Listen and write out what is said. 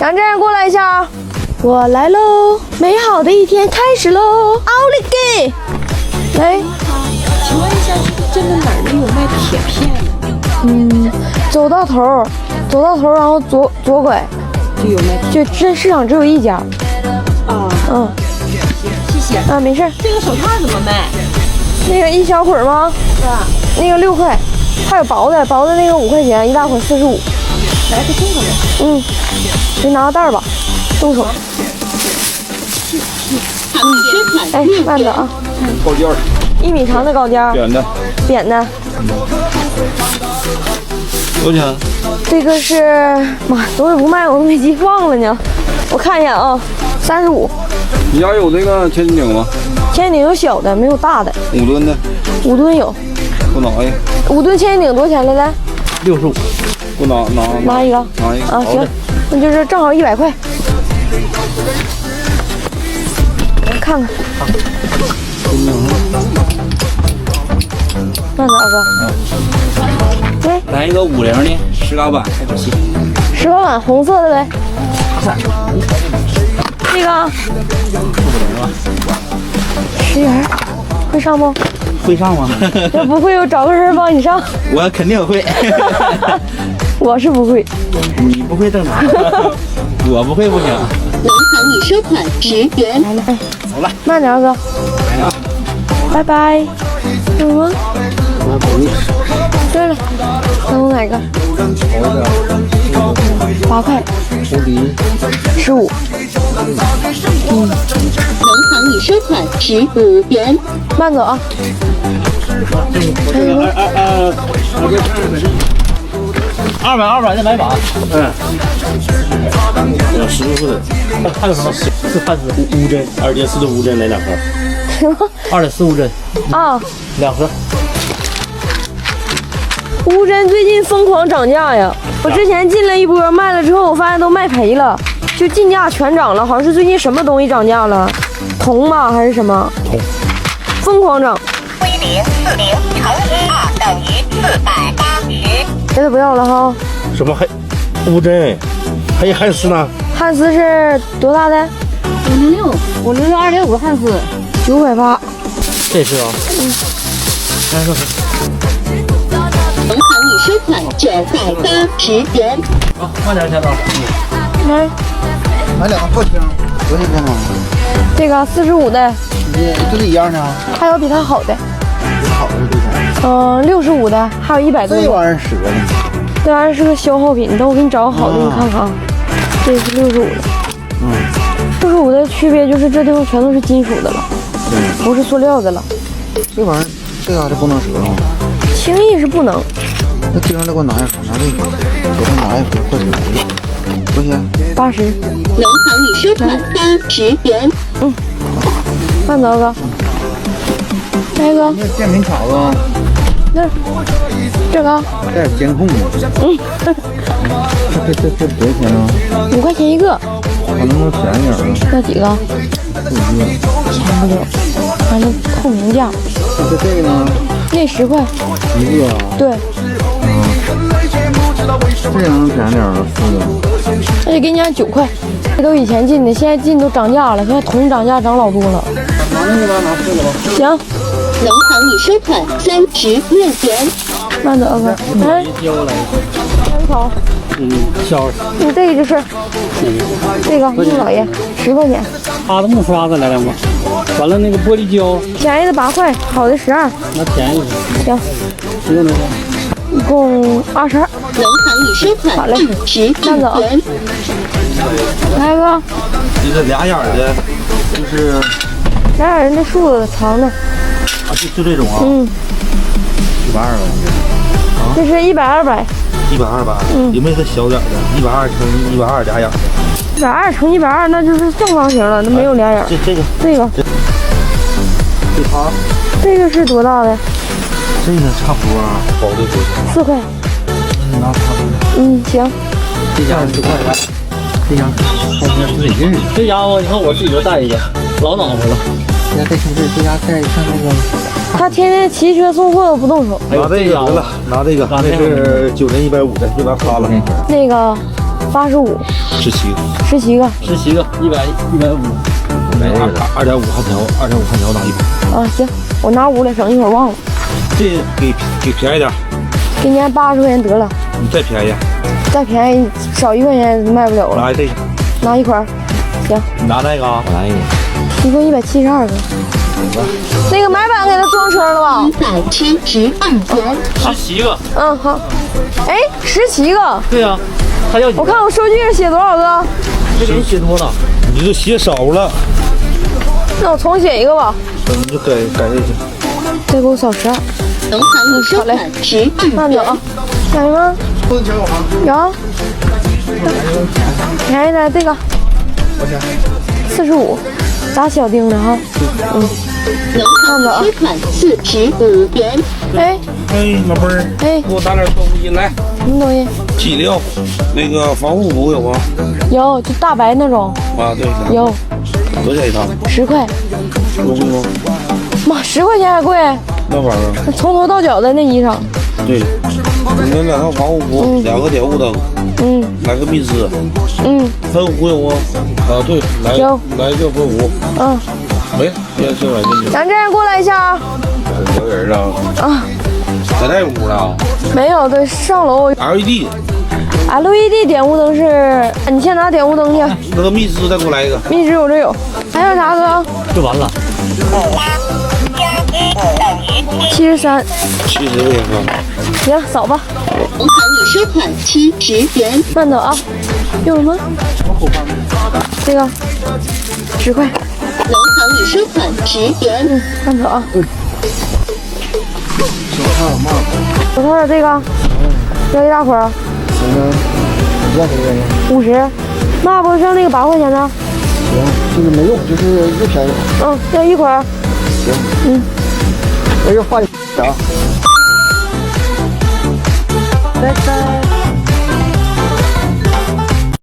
杨震过来一下啊！我来喽，美好的一天开始喽！奥利给！来，请问一下，这个哪儿有卖铁片的？走到头，然后左拐，就有卖。就这市场只有一家。啊，谢谢。啊，没事。这个手套怎么卖？那个一小捆吗？是吧？那个6块，还有薄的那个5块钱，一大捆45。来个这个呗。你拿个袋儿吧，动手。哎，慢着啊！高尖1米长的高尖，扁的。多少钱？这个是妈，都是不卖，我都没记忘了呢。我看一眼啊，35。你家有那个千斤顶吗？千斤顶有小的，没有大的。5吨的5吨有。给我拿一个。 5吨千斤顶多少钱来来65。给我拿一个。拿一个啊，行，那就是正好100块。看看。慢点哥。来，来一个50的石膏板，还不行。石膏板红色的呗。这个。10元，会上不？会上吗？要不会，我找个人帮你上。我肯定会。我是不会。你不会正常。我不会不行。银行已收款10元。来了，哎，走了，慢点哥。拜拜。有吗？对了，等我买个。8块。15。银行已收款15元。慢走啊。200再来把。16的，还有什么？是汉斯乌针，2.4的乌针来2盒。什么？2.4乌针啊？2盒。乌针最近疯狂涨价呀！我之前进了一波，卖了之后我发现都卖赔了，就进价全涨了。好像是最近什么东西涨价了，铜吗还是什么？铜，疯狂涨。归040乘以2等于480。别的不要了哈。什么还乌针？还有汉斯呢？汉斯是多大的506 2.5汉斯？9块8。这是啊。来说。银行已收款980元。啊，慢点钱刀。来，买2个破枪，多少钱呢？这个45的。就这一样呢？还有比它好的。好的多少？65的，还有100多的。这玩意儿折呢？这玩意儿是个消耗品，等我给你找个好的，你看看啊。这是65的。65的区别就是这地方全都是金属的了，不是塑料的了。这玩意儿，这嘎达不能折吗？轻易是不能。那经常再给我拿一盒，拿这个，给我拿一盒快点的，多少钱？80。银行已收款80元。慢走哥。来哥。那电瓶卡子。那这个。带点监控的。这多少钱呢？5块钱一个。还能不能便宜点啊？要几个？4个。便不了，完了透明价。这个呢？那10块。一个啊？对。这能便宜点了，4个。那就给你按9块。这都以前进的，现在进都涨价了，现在铜涨价涨老多了。拿那个吧，拿4个吧。行。银行已收款36元。慢走哥。来。小草。小。这个就是。这个陆老爷10块钱。他的木刷子来2把，完了那个玻璃胶，便宜的8块，好的12。那便宜的。行。一共多少？一共22。银行已收款10元。来哥。这个俩眼的，就是俩眼人的树子长的。啊，就这种啊。120吧。这是100、200。120吧。有没有个小点的？120乘120俩眼。120乘120，那就是正方形了，那没有俩眼。这个。这它。这个是多大的？这个差不多啊，薄的多。4块。拿它的。行。这家4块来。这家好像是得劲。这家伙，你看我自己就带一个，老暖和了。这家带上那个。他天天骑车送货都不动手。拿这个得了，拿这个，那是9人150的，就拿它了。那个85， 17个。 17个。 17个100、150。2.5汉条，2.5汉条拿一把。啊，行，我拿5了，省一会儿忘了。这给便宜点，给你按80块钱得了，你再便宜，再便宜少1块钱卖不了了。拿这个，拿一块儿，行，你拿那个啊，我拿一个。一共172个。那个买板给他装车了吧？ 172元。 17个。嗯，好。哎，17个。对呀，他要我看我数据上写多少个？这给你写多了。你这写少了，那我重写一个吧。你就改这些。再给我扫12。农行已收款12元。慢走啊，有吗？有。便宜的这个。45，打小丁的哈。农行已收款45元。哎哎，老妹儿，哎，给我打点东西来。什么东西？剂料，那个防护服有吗？有，就大白那种。啊，对，有多少钱一套？ 10块。多贵吗？妈，10块钱还贵？那玩意儿，从头到脚的那衣裳。对，那2套防护服，2个点雾灯，嗯来个蜜汁，嗯喷雾有吗？啊，对，来有个喷雾，嗯，没，先买进去。杨震过来一下啊。小人啊，啊，在那屋呢没有，对，上楼。 ，LED， LED 点雾灯是，你先拿点雾灯去。那个蜜汁再给我来一个。蜜汁我这有，还有啥哥？就完了。 73， 70块钱啊。行，扫吧，农行已收款70元。慢走啊。有什么？这个10块。农行已收款10元。慢走啊。手套的这个，要一大捆儿。50，那不剩那个8块钱的？行，这个没用，就是又便宜。嗯，要一捆儿。行，嗯，那就换啊。拜拜。